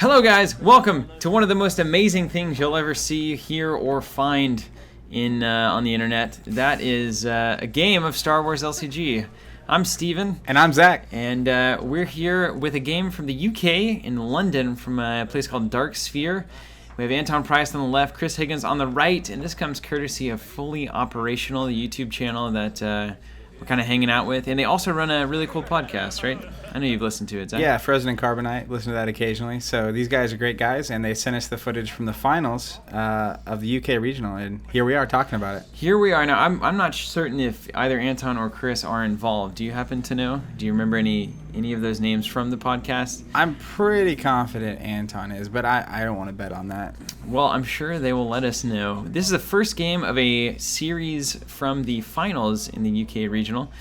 Hello guys, welcome to one of the most amazing things you'll ever see, hear, or find on the internet. That is a game of Star Wars LCG. I'm Steven. And I'm Zach. And we're here with a game from the UK in London from a place called Dark Sphere. We have Anton Price on the left, Chris Higgins on the right, and this comes courtesy of Fully Operational, the YouTube channel that we're kind of hanging out with. And they also run a really cool podcast, right? I know you've listened to it, Zach. Yeah, Frozen and Carbonite. Listen to that occasionally. So these guys are great guys, and they sent us the footage from the finals of the UK regional, and here we are talking about it. Here we are now. I'm not certain if either Anton or Chris are involved. Do you happen to know? Do you remember any of those names from the podcast? I'm pretty confident Anton is, but I don't want to bet on that. Well, I'm sure they will let us know. This is the first game of a series from the finals in the UK regional.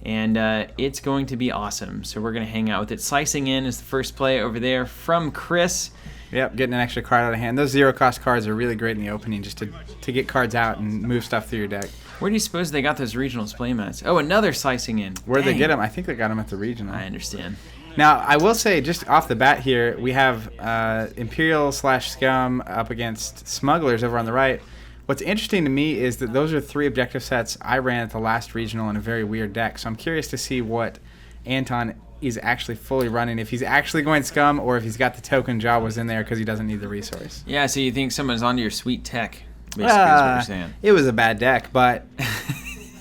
And it's going to be awesome. So we're going to hang out with it. Slicing In is the first play over there from Chris. Yep, getting an extra card out of hand. Those zero-cost cards are really great in the opening just to get cards out and move stuff through your deck. Where do you suppose they got those regionals playmats? Oh, another Slicing In. Where'd they get them? I think they got them at the regional. I understand. Now, I will say, just off the bat here, we have Imperial/Scum up against Smugglers over on the right. What's interesting to me is that those are three objective sets I ran at the last regional in a very weird deck. So I'm curious to see what Anton is actually fully running, if he's actually going Scum or if he's got the token Jawas in there because he doesn't need the resource. Yeah, so you think someone's onto your sweet tech, basically, is what you're saying. It was a bad deck, but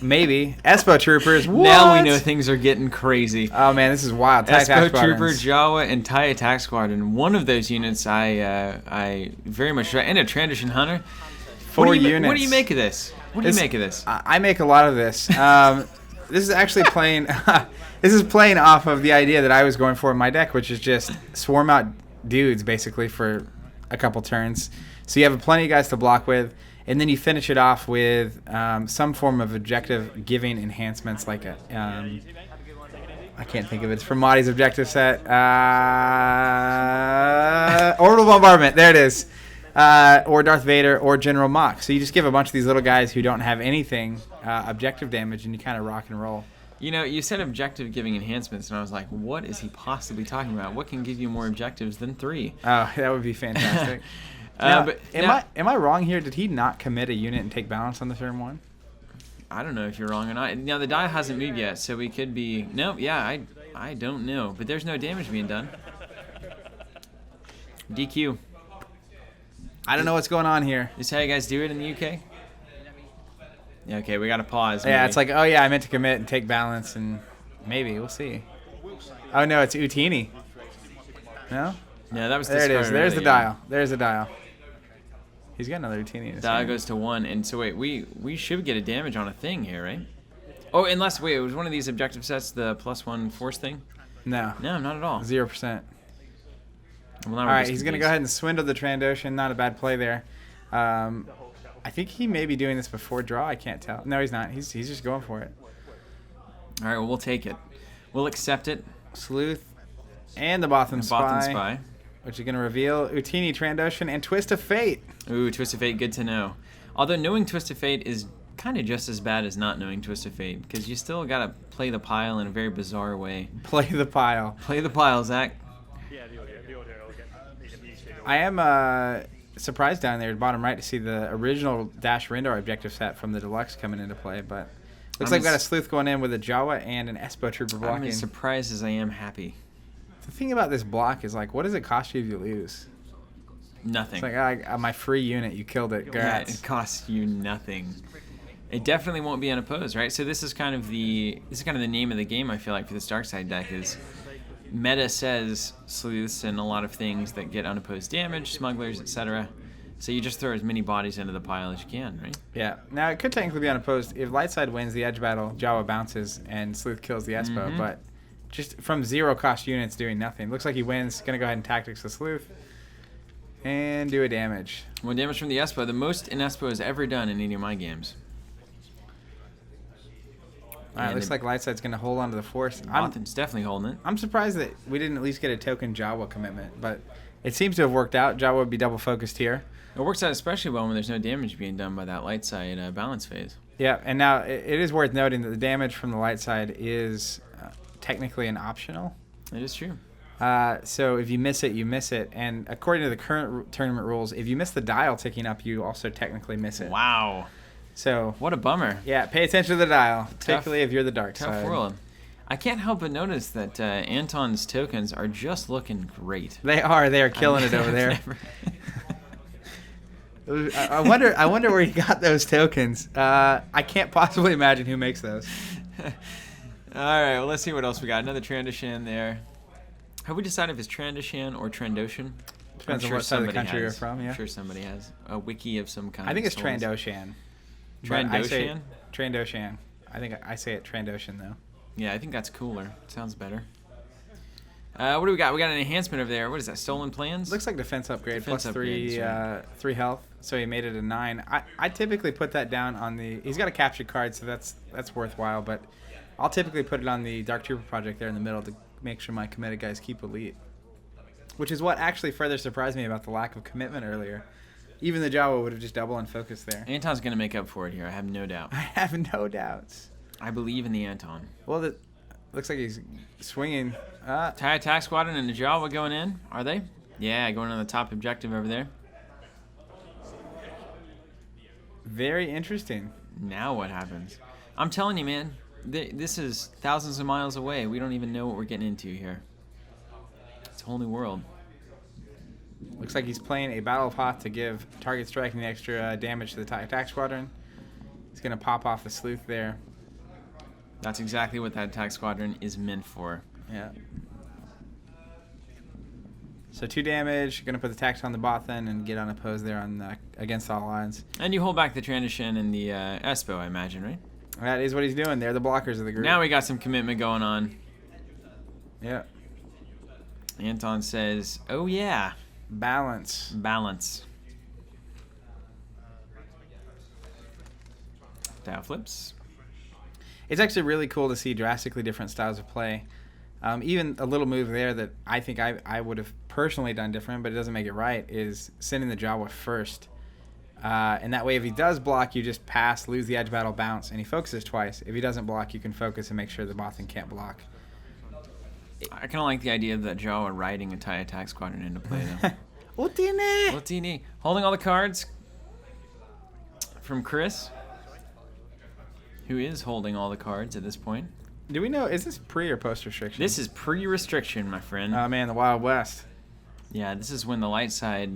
maybe. Espo Troopers, what? Now we know things are getting crazy. Oh, man, this is wild. Espo Trooper, Jawa, and TIE Attack Squadron. One of those units I very much... And a Transition Hunter. Four units. What do you make of this? I make a lot of this. This is actually playing. This is playing off of the idea that I was going for in my deck, which is just swarm out dudes basically for a couple turns. So you have plenty of guys to block with, and then you finish it off with some form of objective giving enhancements, like a. I can't think of it. It's from Mahdi's objective set. Orbital Bombardment. There it is. Or Darth Vader, or General Mach. So you just give a bunch of these little guys who don't have anything objective damage, and you kind of rock and roll. You know, you said objective giving enhancements, and I was like, what is he possibly talking about? What can give you more objectives than 3? Oh, that would be fantastic. Am I wrong here? Did he not commit a unit and take balance on the turn 1? I don't know if you're wrong or not. Now, the die hasn't moved yet, so we could be... No, yeah, I don't know. But there's no damage being done. DQ. I don't know what's going on here. This is how you guys do it in the UK? Yeah, okay, we got to pause. Yeah, maybe. It's like, oh yeah, I meant to commit and take balance, and maybe, we'll see. Oh no, it's Utini. No? No, that was there it is. There's the dial. There's the dial. He's got another Utini. Dial goes to 1, and so wait, we should get a damage on a thing here, right? Oh, unless, wait, it was one of these objective sets, the +1 force thing? No. No, not at all. 0%. Well, all right, he's going to go ahead and swindle the Trandoshan. Not a bad play there. I think he may be doing this before draw. I can't tell. No, he's not. He's just going for it. All right, well, we'll take it. We'll accept it. Sleuth and the Bothan Spy. Which is going to reveal Utini, Trandoshan, and Twist of Fate. Ooh, Twist of Fate, good to know. Although knowing Twist of Fate is kind of just as bad as not knowing Twist of Fate, because you still got to play the pile in a very bizarre way. Play the pile. Play the pile, Zach. I am surprised down there at the bottom right to see the original Dash Rindar objective set from the Deluxe coming into play, but looks like we've got a Sleuth going in with a Jawa and an Espo Trooper blocking. I'm as surprised as I am happy. The thing about this block is, like, what does it cost you if you lose? Nothing. It's like, my free unit, you killed it. Congrats. Yeah, it costs you nothing. It definitely won't be unopposed, right? So this is kind of the name of the game, I feel like, for this Dark Side deck is... Meta says sleuths and a lot of things that get unopposed damage, smugglers, etc. So you just throw as many bodies into the pile as you can, right? Yeah. Now, it could technically be unopposed. If Lightside wins the edge battle, Jawa bounces, and Sleuth kills the Espo. But just from 0-cost units doing nothing. Looks like he wins. Going to go ahead and tactics the Sleuth. And do a damage. One damage from the Espo. The most an Espo has ever done in any of my games. All right, looks like Lightside's going to hold on to the Force. Bothan's definitely holding it. I'm surprised that we didn't at least get a token Jawa commitment, but it seems to have worked out. Jawa would be double focused here. It works out especially well when there's no damage being done by that Lightside balance phase. Yeah, and now it is worth noting that the damage from the Lightside is technically an optional. It is true. So if you miss it, you miss it. And according to the current tournament rules, if you miss the dial ticking up, you also technically miss it. Wow. So what a bummer. Yeah, pay attention to the dial, particularly if you're the dark side. Tough world. I can't help but notice that Anton's tokens are just looking great. They are. They are killing it over there. I wonder where he got those tokens. I can't possibly imagine who makes those. All right, well, let's see what else we got. Another Trandoshan there. Have we decided if it's Trandoshan or Trandoshan? Depends on what side of the country you're from, yeah. I'm sure somebody has a wiki of some kind. I think it's Trandoshan. Trandoshan? Trandoshan. I think I say it Trandoshan, though. Yeah, I think that's cooler. Sounds better. What do we got? We got an enhancement over there. What is that? Stolen plans? Looks like defense upgrade. Defense +3, right. 3 health. So he made it a 9. I typically put that down on the. He's got a captured card, so that's worthwhile. But I'll typically put it on the Dark Trooper project there in the middle to make sure my committed guys keep elite. Which is what actually further surprised me about the lack of commitment earlier. Even the Jawa would have just double unfocused there. Anton's going to make up for it here. I have no doubt. I have no doubts. I believe in the Anton. Well, that looks like he's swinging. TIE Attack Squadron and the Jawa going in. Are they? Yeah, going on the top objective over there. Very interesting. Now what happens? I'm telling you, man. This is thousands of miles away. We don't even know what we're getting into here. It's a whole new world. Looks like he's playing a Battle of Hoth to give target striking the extra damage to the TIE Attack Squadron. He's going to pop off the Sleuth there. That's exactly what that attack squadron is meant for. Yeah. So 2 damage. Going to put the tax on the Bothan and get unopposed there on against all odds. And you hold back the Trandoshan and the Espo, I imagine, right? That is what he's doing. They're the blockers of the group. Now we got some commitment going on. Yeah. Anton says, oh yeah. Balance. Balance. Dial flips. It's actually really cool to see drastically different styles of play. Even a little move there that I think I would have personally done different, but it doesn't make it right, is sending the Jawa first. And that way, if he does block, you just pass, lose the edge battle, bounce, and he focuses twice. If he doesn't block, you can focus and make sure the Bothan can't block. I kind of like the idea of that Jawa riding a TIE Attack Squadron into play, though. Utine! Utine. Holding all the cards from Chris, who is holding all the cards at this point. Do we know, is this pre or post restriction? This is pre-restriction, my friend. Oh man, the Wild West. Yeah, this is when the light side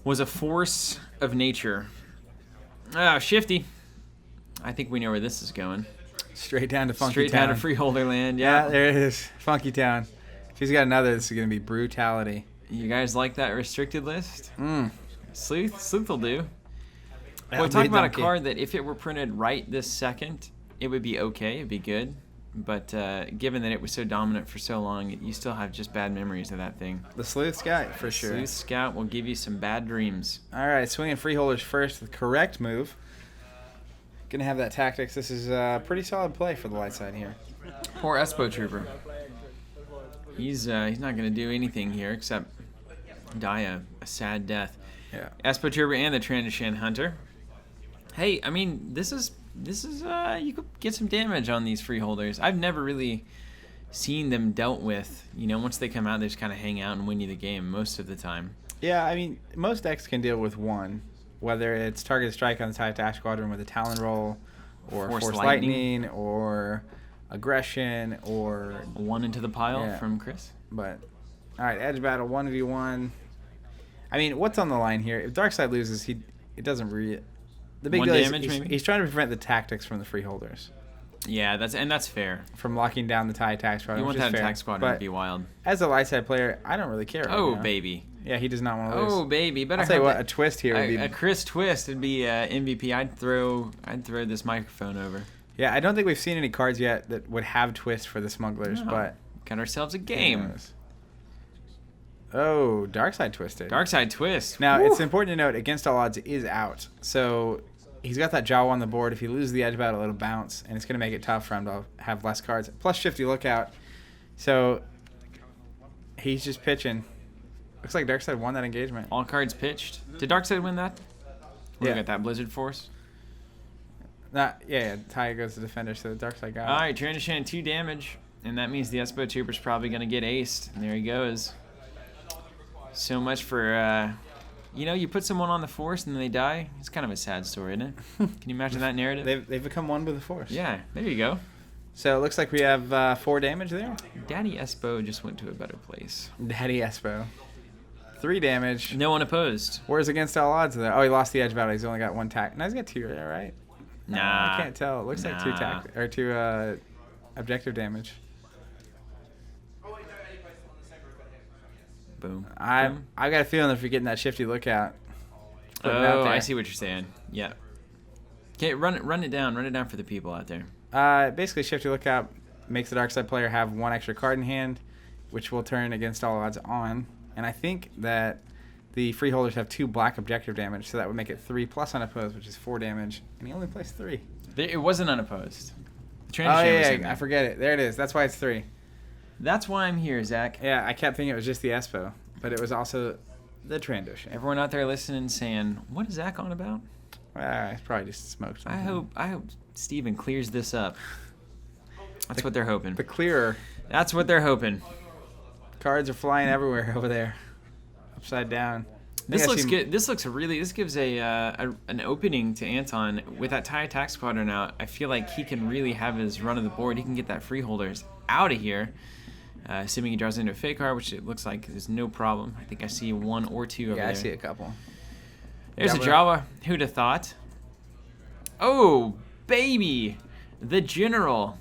was a force of nature. Ah, Shifty. I think we know where this is going. Straight down to Funky Straight Town. down to Freeholder land, yeah. Yeah, there it is. Funky Town. If he's got another, this is going to be brutality. You guys like that restricted list? Sleuth will do. That'll Well, talk be about a donkey. card that if it were printed right this second, it would be okay, it'd be good. But given that it was so dominant for so long, you still have just bad memories of that thing. The Sleuth Scout, for sure. Sleuth Scout will give you some bad dreams. All right, swinging Freeholders first, the correct move. Going to have that tactics. This is a pretty solid play for the light side here. Poor Espo Trooper. He's not going to do anything here except die a sad death. Yeah. Espo Trooper and the Trandoshan Hunter. Hey, I mean, this is you could get some damage on these Freeholders. I've never really seen them dealt with. You know, once they come out, they just kind of hang out and win you the game most of the time. Yeah, I mean, most decks can deal with one, whether it's targeted strike on the TIE Attack Squadron with a Talon Roll, or Force Lightning, or Aggression, or... One into the pile from Chris. But, all right, Edge Battle, 1v1. I mean, what's on the line here? If Darkside loses, it doesn't really... The big One deal damage, is maybe? he's trying to prevent the tactics from the Freeholders. Yeah, that's fair. From locking down the TIE Attack Squadron. You want which is that fair. attack squadron But to be wild. as a light side player, I don't really care. Oh, right now. baby. Yeah, he does not want to lose. Oh, baby. Better I'll tell you have what, a twist here would be... a Chris twist would be MVP. I'd throw this microphone over. Yeah, I don't think we've seen any cards yet that would have twist for the Smugglers, No. but... Got ourselves a game. Oh, Darkside twisted. Darkside twist. Now, Woo. it's important to note, against all odds is out. So he's got that Jawa on the board. If he loses the edge battle, it'll bounce, and it's going to make it tough for him to have less cards. Plus Shifty Lookout. So he's just pitching. Looks like Darkside won that engagement. All cards pitched. Did Darkside win that? We Yeah. got that Blizzard Force. Yeah, Ty goes to Defender, so the Darkside got it. All right, Trandoshan 2 damage. And that means the Espo Trooper's probably going to get aced. And there he goes. So much for, you put someone on the Force and then they die. It's kind of a sad story, isn't it? Can you imagine that narrative? They've become one with the Force. Yeah, there you go. So it looks like we have 4 damage there. Daddy Espo just went to a better place. Daddy Espo. 3 damage. No one opposed. Where's against all odds there? Oh, he lost the edge battle. He's only got 1 tack. No, he's got 2 there, right? Nah. I can't tell. It looks like 2 tack or 2 objective damage. Boom. I got a feeling if you're getting that shifty lookout. Oh, I see what you're saying. Yeah. Okay, run it down. Run it down for the people out there. Basically, shifty lookout makes the dark side player have 1 extra card in hand, which will turn against all odds on. And I think that the freeholders have 2 black objective damage, so that would make it 3 plus unopposed, which is 4 damage. And he only plays 3. It wasn't unopposed. The yeah, I forget it. There it is. That's why it's 3. That's why I'm here, Zach. Yeah, I kept thinking it was just the Espo, but it was also the Trandoshan. Everyone out there listening saying, what is Zach on about? It's probably just smoked something. I hope Steven clears this up. That's what they're hoping. The clearer. That's what they're hoping. Cards are flying everywhere over there. Upside down. This looks good. This gives an opening to Anton with that TIE attack squadron out. I feel like he can really have his run of the board. He can get that freeholders out of here. Assuming he draws into a fake card, which it looks like there's no problem. I think I see 1 or 2 over there. Yeah, I see a couple. There's a Jawa. Who'd have thought? Oh, baby. The General.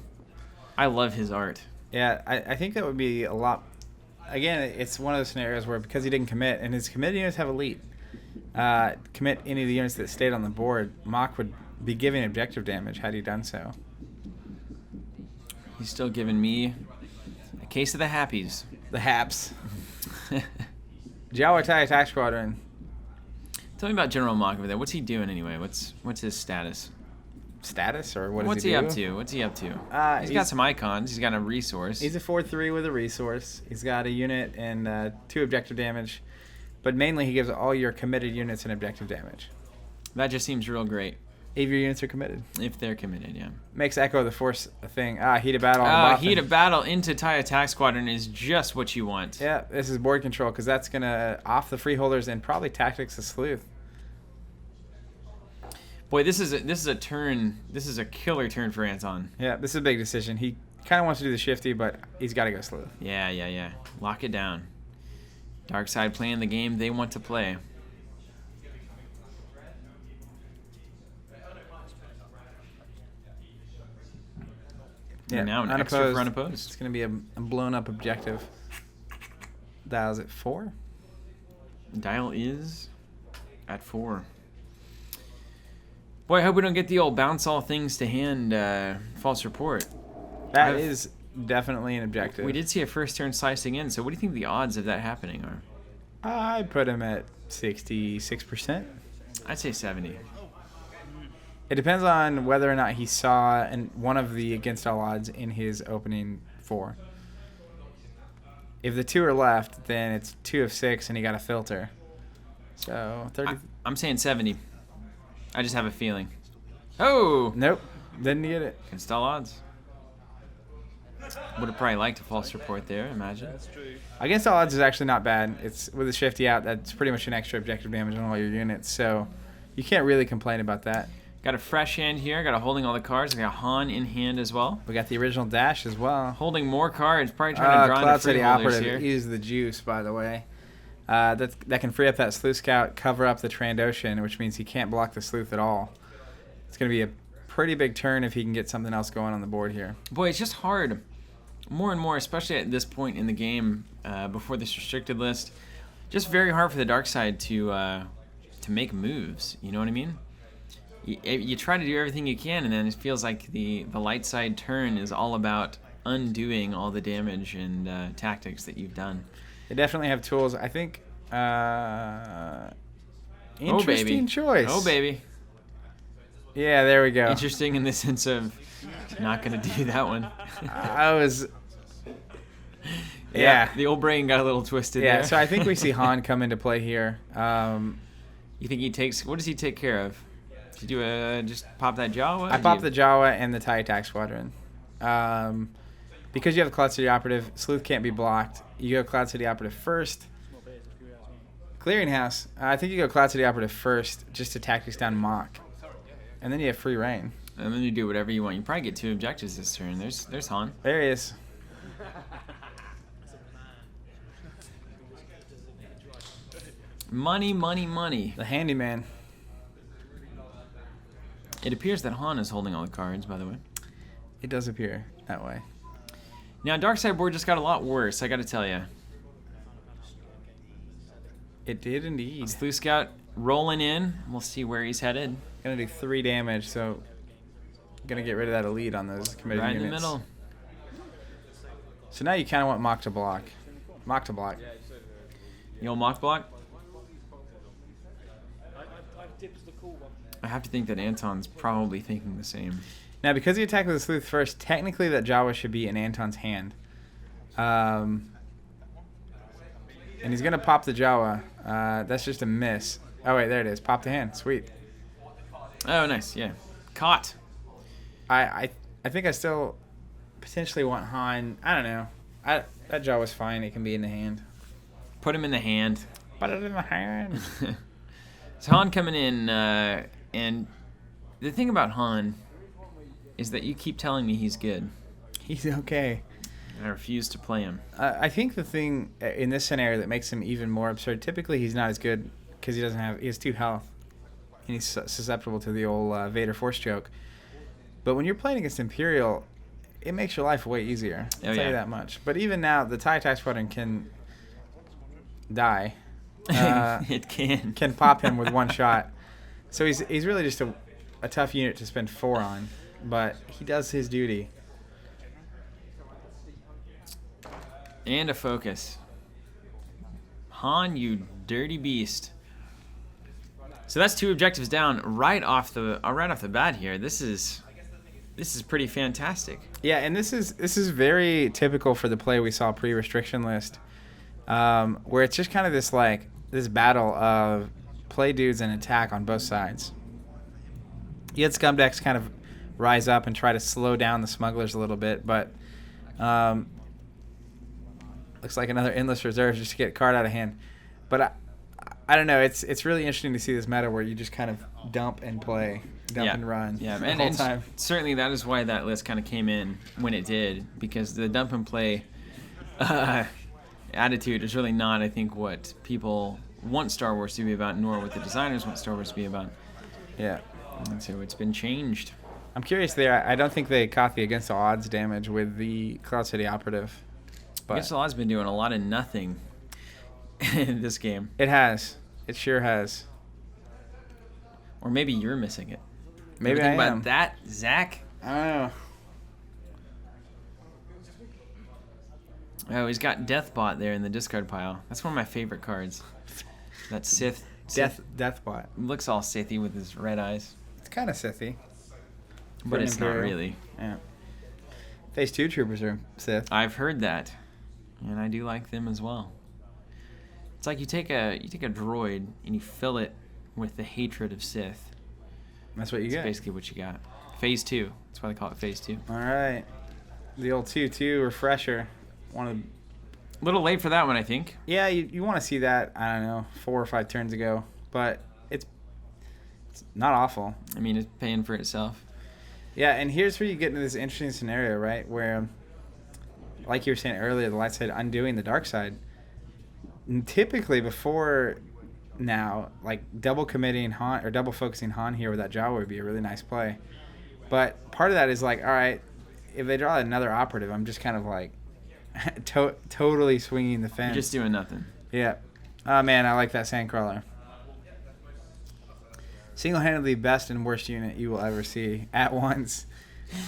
I love his art. Yeah, I think that would be a lot. Again, it's one of those scenarios where because he didn't commit, and his commit units have elite, commit any of the units that stayed on the board, Mach would be giving objective damage had he done so. He's still giving me a case of the happies. The haps. Jawa TIE attack squadron. Tell me about General Mach over there. What's he doing anyway? What's his status? Status or what? What's he up to? What's he up to? He's got some icons. He's got a resource. He's a 4/3 with a resource. He's got a unit and 2 objective damage, but mainly he gives all your committed units an objective damage. That just seems real great. If your units are committed. If they're committed, yeah. Makes Echo the Force a thing. Heat of battle. Heat of battle into TIE attack squadron is just what you want. Yeah, this is board control because that's gonna off the freeholders and probably tactics the sleuth. Boy, this is a turn. This is a killer turn for Anton. Yeah, this is a big decision. He kind of wants to do the shifty, but he's got to go sleuth. Yeah. Lock it down. Dark side playing the game they want to play. Yeah, and now an unopposed. extra for unopposed. It's going to be a blown up objective. Dial's at 4. Dial is at 4. Boy, I hope we don't get the old bounce all things to hand false report. That is definitely an objective. We did see a first turn slicing in, so what do you think the odds of that happening are? I put him at 66%. I'd say 70. It depends on whether or not he saw one of the against all odds in his opening 4. If the 2 are left, then it's 2 of 6 and he got a filter. So 30. I'm saying 70. I just have a feeling. Oh! Nope. Didn't get it. Against all odds. Would have probably liked a false report there, imagine. Against all odds is actually not bad. It's with a shifty out, that's pretty much an extra objective damage on all your units. So you can't really complain about that. Got a fresh hand here. Got a holding all the cards. We got Han in hand as well. We got the original dash as well. Holding more cards. Probably trying to draw Cloud into City freeholders Operative here. is the juice, by the way. That can free up that Sleuth Scout, cover up the Trandoshan, which means he can't block the Sleuth at all. It's going to be a pretty big turn if he can get something else going on the board here. Boy, it's just hard. More and more, especially at this point in the game, before this restricted list, just very hard for the dark side to make moves. You know what I mean? You try to do everything you can, and then it feels like the light side turn is all about undoing all the damage and tactics that you've done. They definitely have tools. I think interesting choice. Oh, baby. Yeah, there we go. Interesting in the sense of not going to do that one. I was... Yeah. The old brain got a little twisted there. Yeah, so I think we see Han come into play here. You think he takes... What does he take care of? Did you just pop that Jawa? I popped the Jawa and the TIE attack squadron. because you have Cloud City Operative, Sleuth can't be blocked. You go Cloud City Operative first. Clearinghouse, I think you go Cloud City Operative first just to tactics down Mock. And then you have free reign. And then you do whatever you want. You probably get 2 objectives this turn. There's Han. There he is. Money, money, money. The handyman. It appears that Han is holding all the cards, by the way. It does appear that way. Now, Dark Side board just got a lot worse, I gotta tell you. It did indeed. Sleuth Scout rolling in. We'll see where he's headed. Gonna do 3 damage, so gonna get rid of that elite on those committed Right units. in the middle. So now you kind of want Mock to block. Mock to block. You'll mock block? I have to think that Anton's probably thinking the same. Now, because he attacked with the Sleuth first, technically that Jawa should be in Anton's hand. And he's going to pop the Jawa. That's just a miss. Oh, wait, there it is. Pop the hand. Sweet. Oh, nice. Yeah. Caught. I think I still potentially want Han. I don't know. That Jawa's fine. It can be in the hand. Put him in the hand. Put it in the hand. So Han coming in, and the thing about Han is that you keep telling me he's good. He's okay. And I refuse to play him. I think the thing in this scenario that makes him even more absurd, typically he's not as good because he has 2 health. And he's susceptible to the old Vader Force choke. But when you're playing against Imperial, it makes your life way easier. I'll tell you that much. But even now, the TIE Attack Squadron can die. It can. Can pop him with 1 shot. So he's really just a tough unit to spend 4 on. But he does his duty. And a focus. Han, you dirty beast. So that's 2 objectives down right off the bat here. This is pretty fantastic. Yeah, and this is very typical for the play we saw pre-restriction list, where it's just kind of this battle of play dudes and attack on both sides. You had Scumdecks kind of rise up and try to slow down the Smugglers a little bit, but looks like another Endless Reserve just to get a card out of hand. But I don't know. It's really interesting to see this meta where you just kind of dump and play, and run the whole time. Certainly that is why that list kind of came in when it did, because the dump and play attitude is really not, I think, what people want Star Wars to be about, nor what the designers want Star Wars to be about. Yeah. And so it's been changed. I'm curious there. I don't think they caught the against the odds damage with the Cloud City Operative. But Against the Odds been doing a lot of nothing in this game. It has. It sure has. Or maybe you're missing it. Maybe Ever I think am. about that, Zach? I don't know. Oh, he's got Deathbot there in the discard pile. That's one of my favorite cards. That Sith. Deathbot. Looks all Sithy with his red eyes. It's kind of Sithy. But it's not Imperial. really. Yeah. Phase 2 troopers are Sith. I've heard that. And I do like them as well. It's like you take a droid and you fill it with the hatred of Sith. That's what you That's get. basically what you got. Phase 2. That's why they call it Phase 2. All right. The old 2-2 refresher. A little late for that one, I think. Yeah, you want to see that, I don't know, 4 or 5 turns ago. But it's not awful. I mean, it's paying for itself. Yeah, and here's where you get into this interesting scenario, right? Where, like you were saying earlier, the light side undoing the dark side. And typically before now, like double committing Han or double focusing Han here with that Jawa would be a really nice play. But part of that is like, all right, if they draw another operative, I'm just kind of like totally swinging the fence. You're just doing nothing. Yeah. Oh, man, I like that Sandcrawler. Single-handedly best and worst unit you will ever see at once.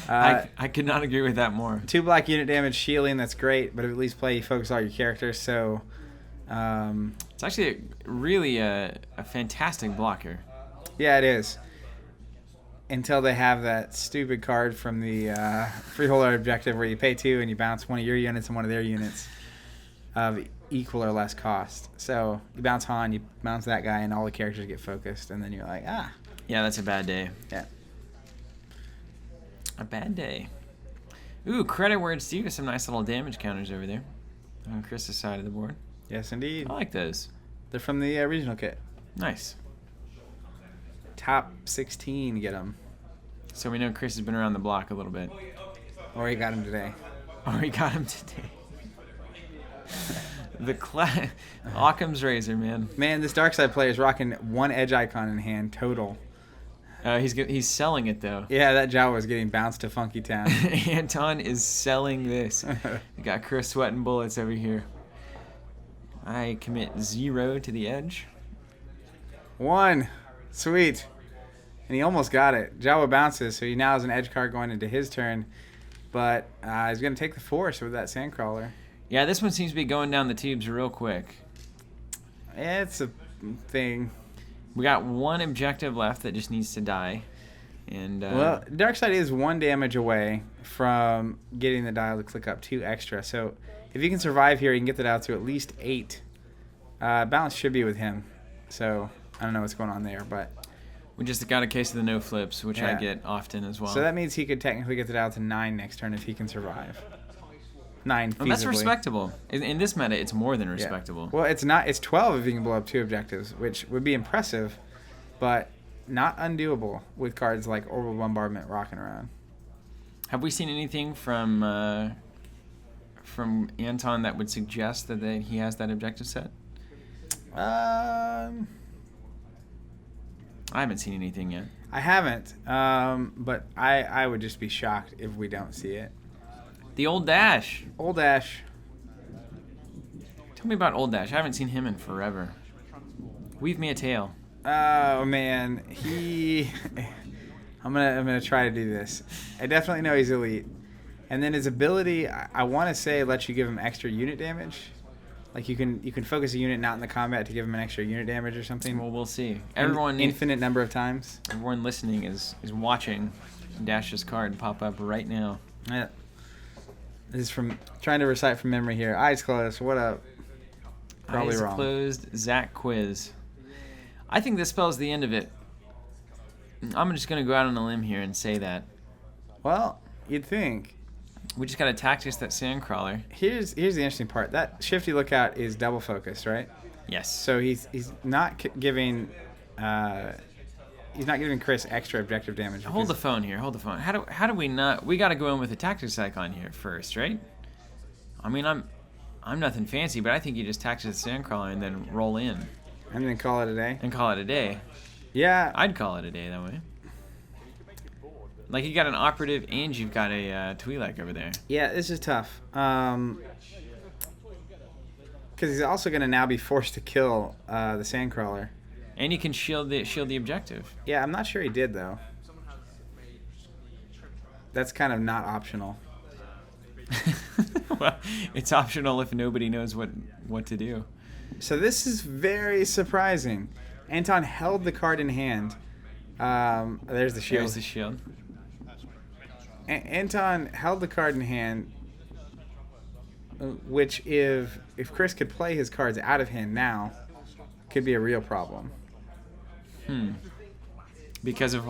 I could not agree with that more. 2 black unit damage, shielding, that's great, but at least you focus all your characters, so... It's actually really a fantastic blocker. Yeah, it is. Until they have that stupid card from the Freeholder objective where you pay 2 and you bounce one of your units and one of their units of equal or less cost. So you bounce Han, you bounce that guy, and all the characters get focused, and then you're like, ah. Yeah, that's a bad day. Yeah. A bad day. Ooh, credit where it's due. Some nice little damage counters over there on Chris's side of the board. Yes, indeed. I like those. They're from the regional kit. Nice. Top 16 get them. So we know Chris has been around the block a little bit. Or he got them today. Or he got him today. Occam's razor, man. Man, this dark side player is rocking one edge icon in hand total. He's selling it though. Yeah, that Jawa is getting bounced to Funky Town. Anton is selling this. We got Chris sweating bullets over here. I commit 0 to the edge. 1. Sweet. And he almost got it. Jawa bounces, so he now has an edge card going into his turn. But he's going to take the force with that Sandcrawler. Yeah, this one seems to be going down the tubes real quick. It's a thing. We got one objective left that just needs to die. And well, Darkseid is 1 damage away from getting the dial to click up 2 extra. So if you can survive here, you can get the dial to at least 8. Balance should be with him. So I don't know what's going on there, but we just got a case of the no flips, which I yeah. get often as well. So that means he could technically get the dial to 9 next turn if he can survive. 9 feasibly. Well, that's respectable. In this meta, it's more than respectable. Yeah. Well, it's not. It's 12 if you can blow up 2 objectives, which would be impressive, but not undoable with cards like Orbital Bombardment rocking around. Have we seen anything from Anton that would suggest that he has that objective set? I haven't seen anything yet. I haven't, but I would just be shocked if we don't see it. The Old Dash. Old Dash. Tell me about Old Dash. I haven't seen him in forever. Weave me a tale. Oh man, I'm gonna try to do this. I definitely know he's elite, and then his ability, I want to say, lets you give him extra unit damage. Like you can focus a unit not in the combat to give him an extra unit damage or something. Well, we'll see. Everyone infinite number of times. Everyone listening is watching Dash's card pop up right now. Yeah. This is from trying to recite from memory here. Eyes closed. What up? Probably Eyes wrong. closed. Zach quiz. I think this spells the end of it. I'm just gonna go out on a limb here and say that. Well, you'd think. We just gotta tactics that Sandcrawler. Here's the interesting part. That Shifty Lookout is double focused, right? Yes. So he's not giving Chris extra objective damage. Hold the phone here. Hold the phone. How do we not? We gotta go in with a tactics icon here first, right? I mean, I'm nothing fancy, but I think you just tactics the Sandcrawler and then roll in. And then call it a day. And call it a day. Yeah. I'd call it a day that way. Like you got an operative and you've got a Twi'lek over there. Yeah, this is tough. Because he's also going to now be forced to kill the Sandcrawler. And you can shield the objective. Yeah, I'm not sure he did though. That's kind of not optional. Well, it's optional if nobody knows what to do. So this is very surprising. Anton held the card in hand. There's the shield. There's the shield. Anton held the card in hand, which if Chris could play his cards out of hand now, could be a real problem. Because of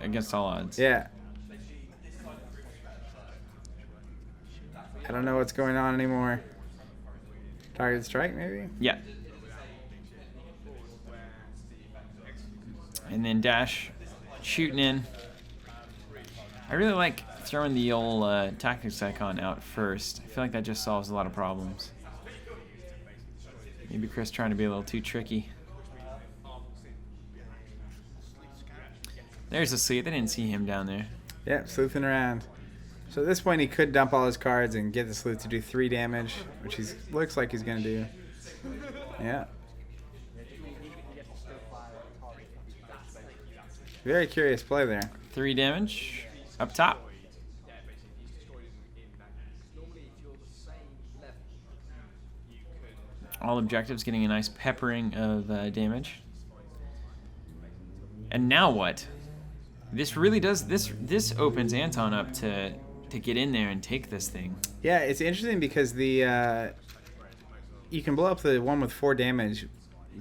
against all odds. Yeah. I don't know what's going on anymore. Target strike, maybe? Yeah. And then Dash shooting in. I really like throwing the old tactics icon out first. I feel like that just solves a lot of problems. Maybe Chris trying to be a little too tricky. There's a sleuth. I didn't see him down there. Yep, sleuthing around. So at this point, he could dump all his cards and get the sleuth to do 3 damage, which looks like he's going to do. Yeah. Very curious play there. 3 damage. Up top. All objectives getting a nice peppering of damage. And now what? This really does... This opens Anton up to get in there and take this thing. Yeah, it's interesting because the you can blow up the one with 4 damage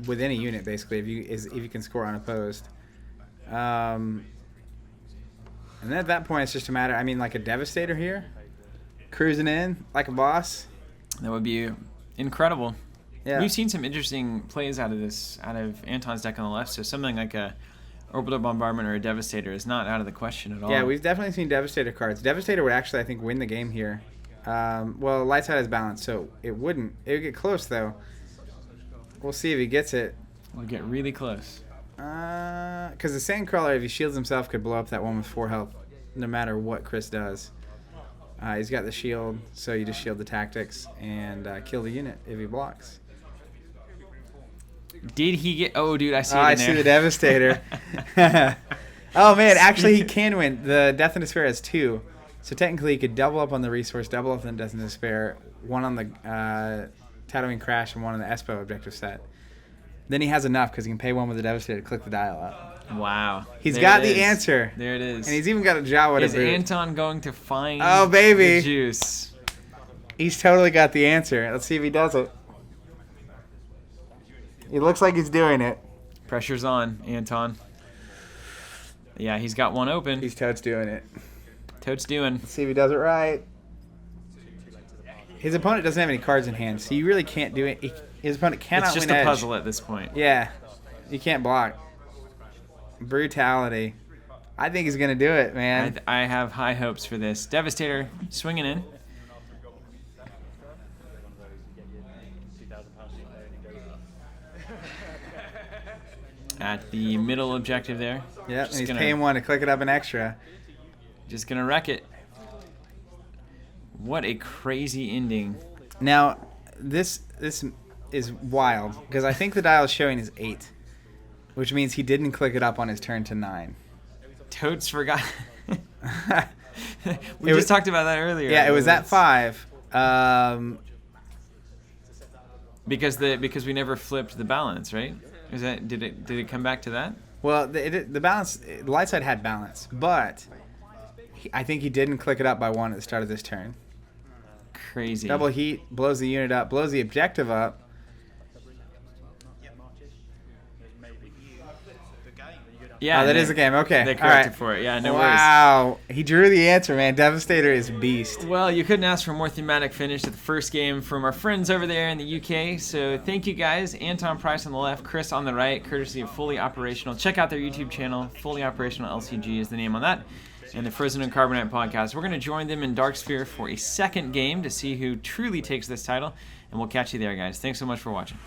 with any unit basically if you can score unopposed. And then at that point it's just a matter. I mean, like a Devastator here. cruising in like a boss. That would be incredible. Yeah. We've seen some interesting plays out of Anton's deck on the left, so something like a Orbital Bombardment or a Devastator is not out of the question at all. Yeah, we've definitely seen Devastator cards. Devastator would actually, I think, win the game here. Well, light side has balance, so it wouldn't. It would get close, though. We'll see if he gets it. We'll get really close. Because the Sandcrawler, if he shields himself, could blow up that one with 4 health, no matter what Chris does. He's got the shield, so you just shield the tactics and kill the unit if he blocks. Did he get... Oh, dude, I see it in I there. see the Devastator. Oh, man, actually he can win. The Death and Despair has 2. So technically he could double up on the resource, double up on the Death and Despair, 1 on the Tatooine Crash and 1 on the Espo objective set. Then he has enough because he can pay 1 with the Devastator to click the dial up. Wow. He's There got it the is. answer. There it is. And he's even got a Jawa to Is boot. Anton going to find Oh, baby. the juice? He's totally got the answer. Let's see if he does it. He looks like he's doing it. Pressure's on, Anton. Yeah, he's got one open. He's totes doing it. Totes doing. Let's see if he does it right. His opponent doesn't have any cards in hand, so you really can't do it. His opponent cannot It's just win a edge. puzzle at this point. Yeah. You can't block. Brutality. I think he's going to do it, man. I have high hopes for this. Devastator swinging in. At the middle objective there. Yep, Just and he's gonna- paying 1 to click it up an extra. Just going to wreck it. What a crazy ending. Now, this is wild, because I think the dial is showing is 8, which means he didn't click it up on his turn to 9. Totes forgot. We just talked about that earlier. Yeah, it was at 5. Because we never flipped the balance, right? Is that did it come back to that? Well, the balance, the light side had balance, but I think he didn't click it up by 1 at the start of this turn. Crazy. Double heat, blows the unit up, blows the objective up. Yeah, Oh, that is a game. Okay. They All corrected right. for it. Yeah, no worries. Wow. He drew the answer, man. Devastator is beast. Well, you couldn't ask for a more thematic finish to the first game from our friends over there in the UK. So thank you guys. Anton Price on the left, Chris on the right, courtesy of Fully Operational. Check out their YouTube channel. Fully Operational LCG is the name on that. And the Frozen and Carbonite podcast. We're going to join them in Dark Sphere for a second game to see who truly takes this title. And we'll catch you there, guys. Thanks so much for watching.